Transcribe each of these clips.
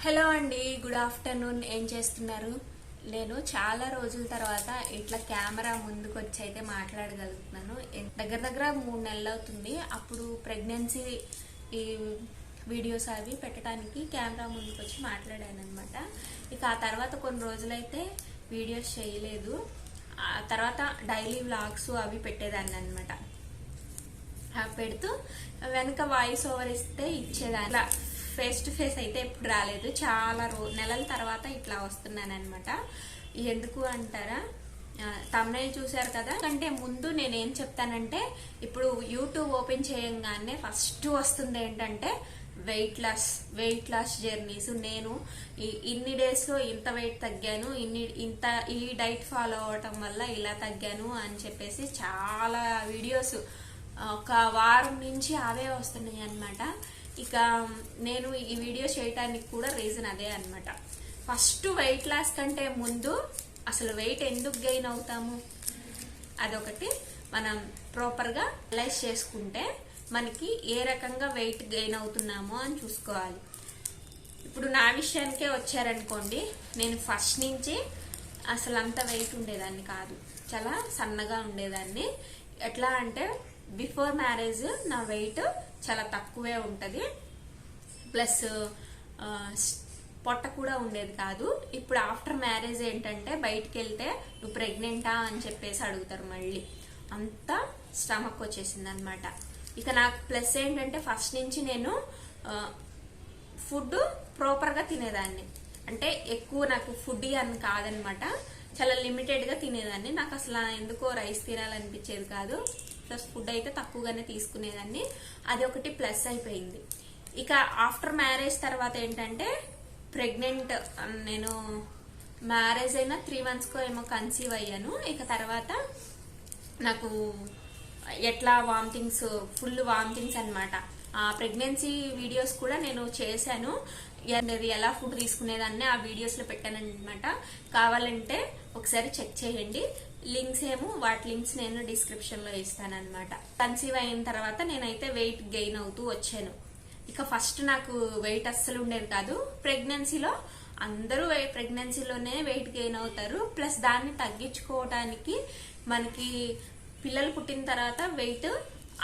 Hello అండి, good afternoon. ఏం చేస్తున్నారు? నేను చాలా రోజుల తర్వాత ఇట్లా కెమెరా ముందుకు వచ్చి అయితే మాట్లాడగలుగుతున్నాను. దగ్గర దగ్గర 3 నెలలు అవుతుంది. అప్పుడు ప్రెగ్నెన్సీ ఈ వీడియోస్ అవి పెట్టడానికి కెమెరా ముందుకు వచ్చి మాట్లాడాను అనమాట. ఇక ఆ తర్వాత కొన్ని రోజులైతే వీడియోస్ చేయలేదు. ఆ తర్వాత డైలీ వ్లాగ్స్ అవి పెట్టేదాన్ని అనమాట. పెడుతూ వెనక వాయిస్ ఓవర్ ఇస్తే ఇచ్చేదాన్ని. ఫేస్ టు ఫేస్ అయితే ఎప్పుడు రాలేదు. చాలా నెలల తర్వాత ఇట్లా వస్తున్నాను అనమాట. ఎందుకు అంటారా? తమ్నైల్ చూసారు కదా. అంటే ముందు నేనేం చెప్తానంటే, ఇప్పుడు యూట్యూబ్ ఓపెన్ చేయంగానే ఫస్ట్ వస్తుంది ఏంటంటే వెయిట్ లాస్ జర్నీస్. నేను ఇన్ని డేస్ లో ఇంత వెయిట్ తగ్గాను, ఈ డైట్ ఫాలో అవటం వల్ల ఇలా తగ్గాను అని చెప్పేసి చాలా వీడియోస్ ఒక వారం నుంచి అవే వస్తున్నాయి అనమాట. ఇక నేను ఈ వీడియో చేయటానికి కూడా రీజన్ అదే అనమాట. ఫస్ట్ వెయిట్ లాస్ కంటే ముందు అసలు వెయిట్ ఎందుకు గెయిన్ అవుతాము అదొకటి మనం ప్రాపర్గా అనలైజ్ చేసుకుంటే మనకి ఏ రకంగా వెయిట్ గెయిన్ అవుతున్నామో అని చూసుకోవాలి. ఇప్పుడు నా విషయానికే వచ్చారనుకోండి, నేను ఫస్ట్ నుంచి అసలు అంత వెయిట్ ఉండేదాన్ని కాదు. చాలా సన్నగా ఉండేదాన్ని. ఎట్లా అంటే బిఫోర్ మ్యారేజ్ నా వెయిట్ చాలా తక్కువే ఉంటుంది. ప్లస్ పొట్ట కూడా ఉండేది కాదు. ఇప్పుడు ఆఫ్టర్ మ్యారేజ్ ఏంటంటే బయటికి వెళ్తే నువ్వు ప్రెగ్నెంటా అని చెప్పేసి అడుగుతారు. మళ్ళీ అంతా స్టమక్ వచ్చేసింది అనమాట. ఇక నాకు ప్లస్ ఏంటంటే ఫస్ట్ నుంచి నేను ఫుడ్ ప్రాపర్గా తినేదాన్ని. అంటే ఎక్కువ నాకు ఫుడ్ అని కాదనమాట, చాలా లిమిటెడ్గా తినేదాన్ని. నాకు అసలు ఎందుకో రైస్ తినాలనిపించేది కాదు. ప్లస్ ఫుడ్ అయితే తక్కువగానే తీసుకునేదాన్ని. అది ఒకటి ప్లస్ అయిపోయింది. ఇక ఆఫ్టర్ మ్యారేజ్ తర్వాత ఏంటంటే ప్రెగ్నెంట్, నేను మ్యారేజ్ అయినా 3 monthsకో ఏమో కన్సీవ్ అయ్యాను. ఇక తర్వాత నాకు ఎట్లా ఫుల్ వామిటింగ్స్ అనమాట. ఆ ప్రెగ్నెన్సీ వీడియోస్ కూడా నేను చేశాను. ఎలా ఫుడ్ తీసుకునేదాన్ని ఆ వీడియోస్ లో పెట్టాను అనమాట. కావాలంటే ఒకసారి చెక్ చేయండి. వాటి లింక్స్ నేను డిస్క్రిప్షన్ లో ఇస్తాను అనమాట. కన్సీవ్ అయిన తర్వాత నేనైతే వెయిట్ గెయిన్ అవుతూ వచ్చాను. ఇక ఫస్ట్ నాకు వెయిట్ అస్సలు ఉండేది కాదు. ప్రెగ్నెన్సీలో అందరూ ప్రెగ్నెన్సీలోనే వెయిట్ గెయిన్ అవుతారు. ప్లస్ దాన్ని తగ్గించుకోవడానికి మనకి పిల్లలు పుట్టిన తర్వాత వెయిట్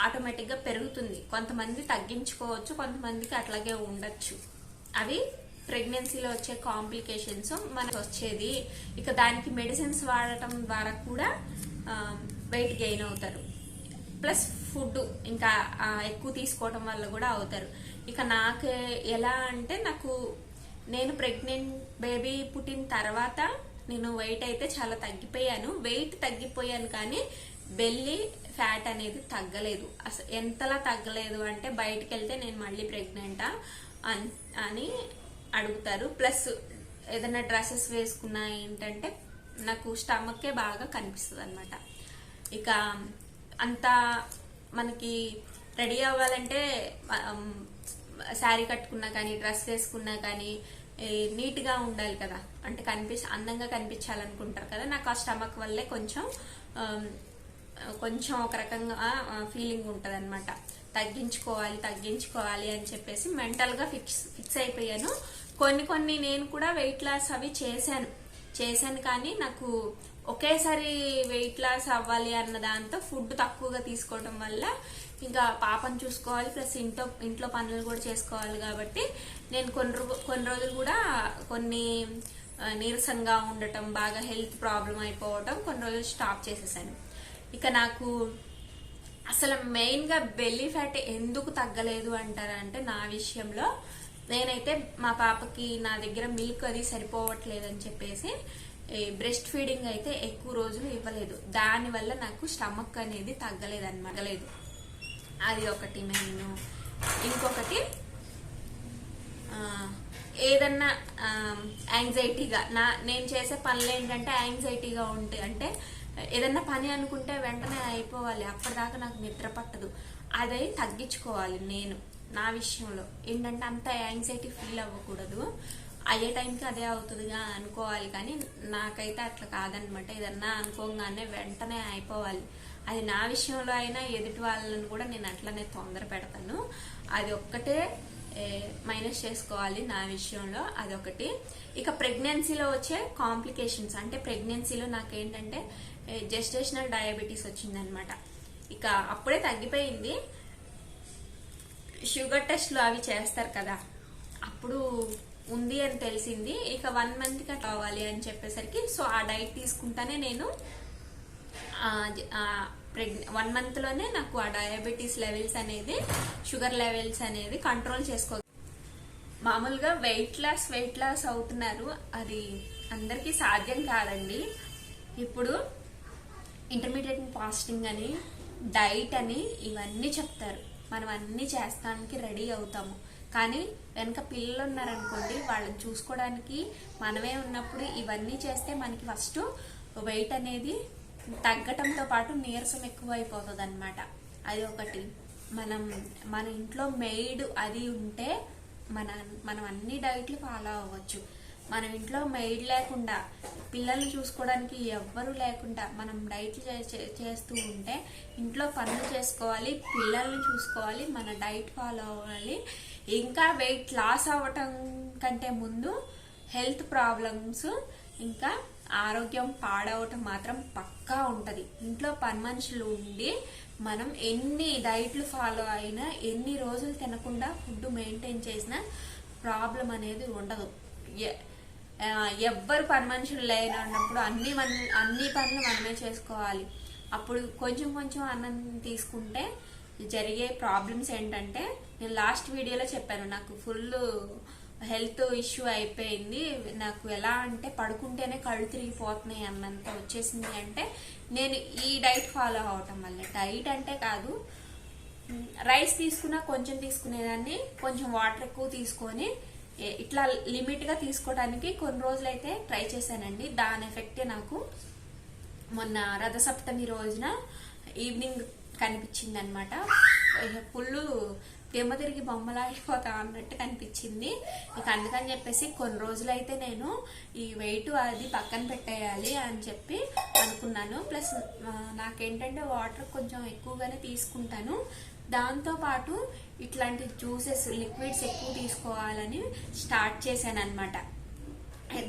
ఆటోమేటిక్ గా పెరుగుతుంది. కొంతమంది తగ్గించుకోవచ్చు, కొంతమందికి అట్లాగే ఉండొచ్చు. అవి ప్రెగ్నెన్సీలో వచ్చే కాంప్లికేషన్స్ మనకు వచ్చేది. ఇక దానికి మెడిసిన్స్ వాడటం ద్వారా కూడా వెయిట్ గెయిన్ అవుతారు. ప్లస్ ఫుడ్ ఇంకా ఎక్కువ తీసుకోవడం వల్ల కూడా అవుతారు. ఇక నాకు ఎలా అంటే, నేను ప్రెగ్నెంట్ బేబీ పుట్టిన తర్వాత నేను వెయిట్ అయితే చాలా తగ్గిపోయాను. వెయిట్ తగ్గిపోయాను కానీ బెల్లీ ఫ్యాట్ అనేది తగ్గలేదు. అసలు ఎంతలా తగ్గలేదు అంటే బయటకు వెళ్తే నేను మళ్ళీ ప్రెగ్నెంటా అని అడుగుతారు. ప్లస్ ఏదైనా డ్రెస్సెస్ వేసుకున్నా ఏంటంటే నాకు స్టమక్కే బాగా కనిపిస్తుంది అనమాట. ఇక అంతా మనకి రెడీ అవ్వాలంటే శారీ కట్టుకున్నా కానీ డ్రెస్ వేసుకున్నా కానీ నీట్ గా ఉండాలి కదా. అంటే అందంగా కనిపించాలనుకుంటారు కదా. నాకు ఆ స్టమక్ వల్లే కొంచెం ఒక రకంగా ఫీలింగ్ ఉంటది అనమాట. తగ్గించుకోవాలి అని చెప్పేసి మెంటల్ గా ఫిక్స్ అయిపోయాను. కొన్ని నేను కూడా వెయిట్ లాస్ అవి చేశాను కానీ నాకు ఒకేసారి వెయిట్ లాస్ అవ్వాలి అన్న దాంతో ఫుడ్ తక్కువగా తీసుకోవడం వల్ల ఇంకా పాపను చూసుకోవాలి, ప్లస్ ఇంట్లో పనులు కూడా చేసుకోవాలి. కాబట్టి నేను కొన్ని రోజులు కూడా నీరసంగా ఉండటం, బాగా హెల్త్ ప్రాబ్లం అయిపోవటం, కొన్ని రోజులు స్టాప్ చేసేసాను. ఇక నాకు అసలు మెయిన్ గా బెల్లీ ఫ్యాట్ ఎందుకు తగ్గలేదు అంటారంటే, నా విషయంలో నేనైతే మా పాపకి నా దగ్గర మిల్క్ అది సరిపోవట్లేదు అని చెప్పేసి బ్రెస్ట్ ఫీడింగ్ అయితే ఎక్కువ రోజులు ఇవ్వలేదు. దానివల్ల నాకు స్టమక్ అనేది తగ్గలేదు. అది ఒకటి మెయిన్. ఇంకొకటి ఏదన్నా యాంగ్జైటీగా నేను చేసే పనులు ఏంటంటే యాంగ్జైటీగా ఉంటాయి. అంటే ఏదన్నా పని అనుకుంటే వెంటనే అయిపోవాలి, అప్పటిదాకా నాకు నిద్ర పట్టదు. అది తగ్గించుకోవాలి. నా విషయంలో ఏంటంటే అంత యాంగ్జైటీ ఫీల్ అవ్వకూడదు. అయ్యే టైంకి అదే అవుతుందిగా అనుకోవాలి. కానీ నాకైతే అట్లా కాదనమాట. ఏదన్నా అనుకోగానే వెంటనే అయిపోవాలి. అది నా విషయంలో అయినా ఎదుటి వాళ్ళని కూడా నేను అట్లనే తొందర పెడతాను. అది ఒక్కటే మైనస్ చేసుకోవాలి నా విషయంలో, అదొకటి. ఇక ప్రెగ్నెన్సీలో వచ్చే కాంప్లికేషన్స్, అంటే ప్రెగ్నెన్సీలో నాకేంటంటే జెస్టేషనల్ డయాబెటీస్ వచ్చిందనమాట. ఇక అప్పుడే తగ్గిపోయింది. షుగర్ టెస్ట్లు అవి చేస్తారు కదా, అప్పుడు ఉంది అని తెలిసింది. ఇక 1 month గా కావాలి అని చెప్పేసరికి సో ఆ డైట్ తీసుకుంటానే నేను 1 month లోనే నాకు ఆ డయాబెటీస్ లెవెల్స్ అనేది, షుగర్ లెవెల్స్ అనేది కంట్రోల్ చేసుకో. మామూలుగా వెయిట్ లాస్ అవుతున్నారు, అది అందరికీ సాధ్యం కాదండి. ఇప్పుడు ఇంటర్మీడియట్ ఫాస్టింగ్ అని, డైట్ అని ఇవన్నీ చెప్తారు, మనం అన్ని చేస్తానికి రెడీ అవుతాము. కానీ వెనక పిల్లలు ఉన్నారనుకోండి, వాళ్ళని చూసుకోవడానికి మనమే ఉన్నప్పుడు ఇవన్నీ చేస్తే మనకి ఫస్ట్ వెయిట్ అనేది తగ్గటంతో పాటు నీరసం ఎక్కువ అయిపోతుంది అనమాట. అది ఒకటి. మన ఇంట్లో మెయిడ్ అది ఉంటే మనం అన్ని డైట్లు ఫాలో అవ్వచ్చు. మన ఇంట్లో మెయిడ్ లేకుండా, పిల్లల్ని చూసుకోవడానికి ఎవ్వరూ లేకుండా మనం డైట్లు చేస్తూ ఉంటే, ఇంట్లో పనులు చేసుకోవాలి, పిల్లల్ని చూసుకోవాలి, మన డైట్ ఫాలో అవ్వాలి. ఇంకా వెయిట్ లాస్ అవ్వటం కంటే ముందు హెల్త్ ప్రాబ్లమ్స్, ఇంకా ఆరోగ్యం పాడవటం మాత్రం పక్కా ఉంటది. ఇంట్లో పని మనుషులు ఉండి మనం ఎన్ని డైట్లు ఫాలో అయినా, ఎన్ని రోజులు తినకుండా ఫుడ్ మెయింటైన్ చేసినా ప్రాబ్లం అనేది ఉండదు. ఎవ్వరు పని మనుషులు లేనప్పుడు అన్ని పనులు మనమే చేసుకోవాలి. అప్పుడు కొంచెం అన్నం తీసుకుంటే జరిగే ప్రాబ్లమ్స్ ఏంటంటే, నేను లాస్ట్ వీడియోలో చెప్పాను, నాకు ఫుల్ హెల్త్ ఇష్యూ అయిపోయింది. నాకు ఎలా అంటే పడుకుంటేనే కళ్ళు తిరిగిపోతున్నాయి అన్నంత వచ్చేసింది. అంటే నేను ఈ డైట్ ఫాలో అవటం వల్ల. డైట్ అంటే కాదు, రైస్ తీసుకున్నా కొంచెం తీసుకునేదాన్ని, కొంచెం వాటర్ ఎక్కువ తీసుకొని ఇట్లా లిమిట్ గా తీసుకోవడానికి కొన్ని రోజులైతే ట్రై చేశానండి. దాని ఎఫెక్టే నాకు మొన్న రథసప్తమి రోజున ఈవినింగ్ కనిపించింది అనమాట. ఫుల్ దెమ్మ తిరిగి బొమ్మలా అయిపోతా అన్నట్టు కనిపించింది. ఇక అందుకని చెప్పేసి కొన్ని రోజులైతే నేను ఈ వెయిట్ అది పక్కన పెట్టేయాలి అని చెప్పి అనుకున్నాను. ప్లస్ నాకేంటంటే వాటర్ కొంచెం ఎక్కువగానే తీసుకుంటాను. దాంతో పాటు ఇట్లాంటి జ్యూసెస్, లిక్విడ్స్ ఎక్కువ తీసుకోవాలని స్టార్ట్ చేశాను అనమాట.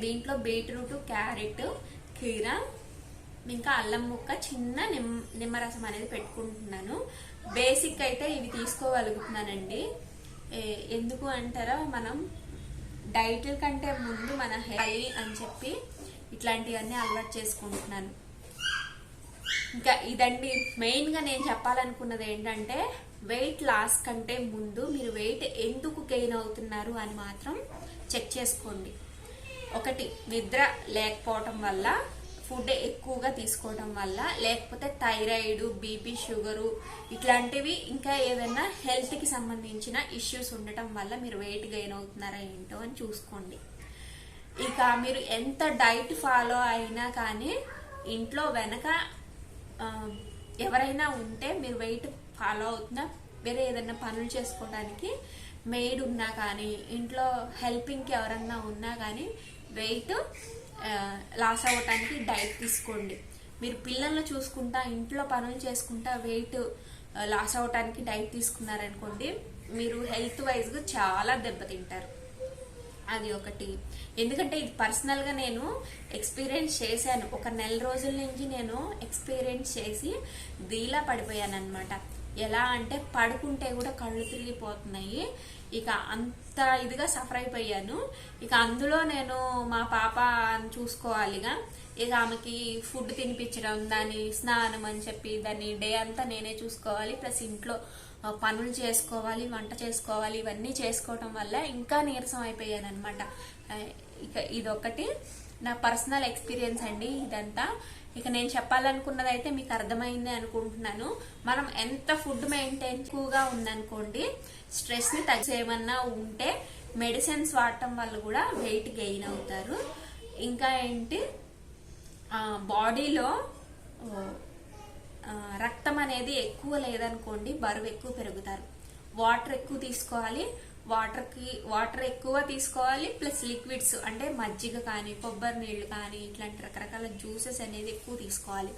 దీంట్లో బీట్రూట్, క్యారెట్, కీరా, ఇంకా అల్లం ముక్క, చిన్న నిమ్మరసం అనేది పెట్టుకుంటున్నాను. బేసిక్ అయితే ఇవి తీసుకోగలుగుతున్నానండి. ఎందుకు అంటారా, మనం డైట్ కంటే ముందు మన హెల్త్ అని చెప్పి ఇట్లాంటివన్నీ అలవాటు చేసుకుంటున్నాను. ఇంకా ఇదండి మెయిన్ గా నేను చెప్పాలనుకున్నది ఏంటంటే, వెయిట్ లాస్ కంటే ముందు మీరు వెయిట్ ఎందుకు గెయిన్ అవుతున్నారు అని మాత్రం చెక్ చేసుకోండి. ఒకటి, నిద్ర లేకపోవటం వల్ల, ఫుడ్ ఎక్కువగా తీసుకోవడం వల్ల, లేకపోతే థైరాయిడ్, బీపీ, షుగరు ఇట్లాంటివి ఇంకా ఏదైనా హెల్త్ కి సంబంధించిన ఇష్యూస్ ఉండటం వల్ల మీరు వెయిట్ గెయిన్ అవుతున్నారా ఏంటో అని చూసుకోండి. ఇక మీరు ఎంత డైట్ ఫాలో అయినా కానీ ఇంట్లో వెనక ఎవరైనా ఉంటే, మీరు వెయిట్ ఫాలో అవుతున్నా, వేరే ఏదైనా పనులు చేసుకోవడానికి మెయిడ్ ఉన్నా కానీ, ఇంట్లో హెల్పింగ్కి ఎవరన్నా ఉన్నా కానీ వెయిట్ లాస్ అవ్వటానికి డైట్ తీసుకోండి. మీరు పిల్లల్ని చూసుకుంటా, ఇంట్లో పనులు చేసుకుంటా వెయిట్ లాస్ అవ్వటానికి డైట్ తీసుకున్నారనుకోండి, మీరు హెల్త్ వైజ్గా చాలా దెబ్బతింటారు. అది ఒకటి. ఎందుకంటే ఇది పర్సనల్ గా నేను ఎక్స్పీరియన్స్ చేశాను. ఒక 1 నెల రోజుల నుంచి నేను ఎక్స్పీరియన్స్ చేసి దీలా పడిపోయాను అనమాట. ఎలా అంటే పడుకుంటే కూడా కళ్ళు తిరిగిపోతున్నాయి. ఇక అంత ఇదిగా సఫర్ అయిపోయాను. ఇక అందులో నేను మా పాప చూసుకోవాలిగా, ఇక ఆమెకి ఫుడ్ తినిపించడం, దాని స్నానం అని చెప్పి దాన్ని డే అంతా నేనే చూసుకోవాలి. ప్లస్ ఇంట్లో పనులు చేసుకోవాలి, వంట చేసుకోవాలి. ఇవన్నీ చేసుకోవటం వల్ల ఇంకా నీరసం అయిపోయాను అనమాట. ఇక ఇదొకటి నా పర్సనల్ ఎక్స్పీరియన్స్ అండి ఇదంతా. ఇక నేను చెప్పాలనుకున్నది అయితే మీకు అర్థమైంది అనుకుంటున్నాను. మనం ఎంత ఫుడ్ మెయింటైన్ ఎక్కువగా ఉందనుకోండి, స్ట్రెస్ ని ఏమన్నా ఉంటే మెడిసిన్స్ వాడటం వల్ల కూడా వెయిట్ గెయిన్ అవుతారు. ఇంకా ఏంటి, బాడీలో రక్తం అనేది ఎక్కువ లేదనుకోండి, బరువు ఎక్కువ పెరుగుతారు. వాటర్ ఎక్కువ తీసుకోవాలి, వాటర్ ఎక్కువ తీసుకోవాలి. ప్లస్ లిక్విడ్స్ అంటే మజ్జిగ కానీ, కొబ్బరి నీళ్లు కానీ, ఇట్లాంటి రకరకాల జ్యూసెస్ అనేది ఎక్కువ తీసుకోవాలి.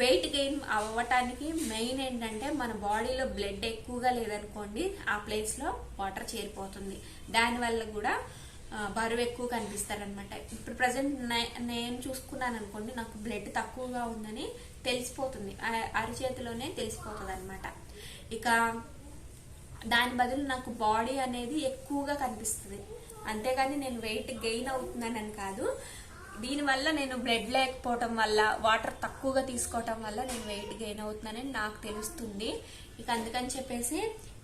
వెయిట్ గెయిన్ అవ్వటానికి మెయిన్ ఏంటంటే మన బాడీలో బ్లడ్ ఎక్కువగా లేదనుకోండి, ఆ ప్లేస్లో వాటర్ చేరిపోతుంది. దానివల్ల కూడా బరువు ఎక్కువ కనిపిస్తారనమాట. ఇప్పుడు ప్రజెంట్ నేను చూసుకున్నాను అనుకోండి, నాకు బ్లడ్ తక్కువగా ఉందని తెలిసిపోతుంది, అరిచేతిలోనే తెలిసిపోతుంది అనమాట. ఇక దాని బదులు నాకు బాడీ అనేది ఎక్కువగా కనిపిస్తుంది, అంతేగాని నేను వెయిట్ గెయిన్ అవుతున్నానని కాదు. దీనివల్ల నేను బ్లడ్ లేకపోవటం వల్ల, వాటర్ తక్కువగా తీసుకోవటం వల్ల నేను వెయిట్ గెయిన్ అవుతున్నానని నాకు తెలుస్తుంది. ఇక అందుకని చెప్పేసి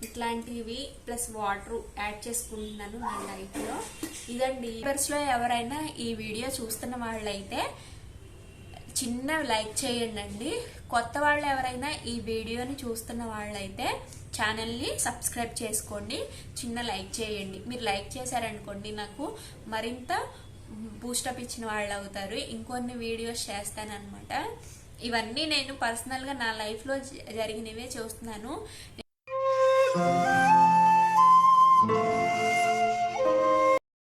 ఇట్లాంటివి ప్లస్ వాటర్ యాడ్ చేసుకుంటున్నాను నా డైట్లో. ఇదండి. లో ఎవరైనా ఈ వీడియో చూస్తున్న వాళ్ళైతే చిన్న లైక్ చేయండి. కొత్త వాళ్ళు ఎవరైనా ఈ వీడియోని చూస్తున్న వాళ్ళైతే ఛానల్ని సబ్స్క్రైబ్ చేసుకోండి, చిన్న లైక్ చేయండి. మీరు లైక్ చేశారనుకోండి, నాకు మరింత బూస్టప్ ఇచ్చిన వాళ్ళు అవుతారు. ఇంకొన్ని వీడియోస్ చేస్తానన్నమాట. ఇవన్నీ నేను పర్సనల్గా నా లైఫ్లో జరిగినవే చూస్తున్నాను.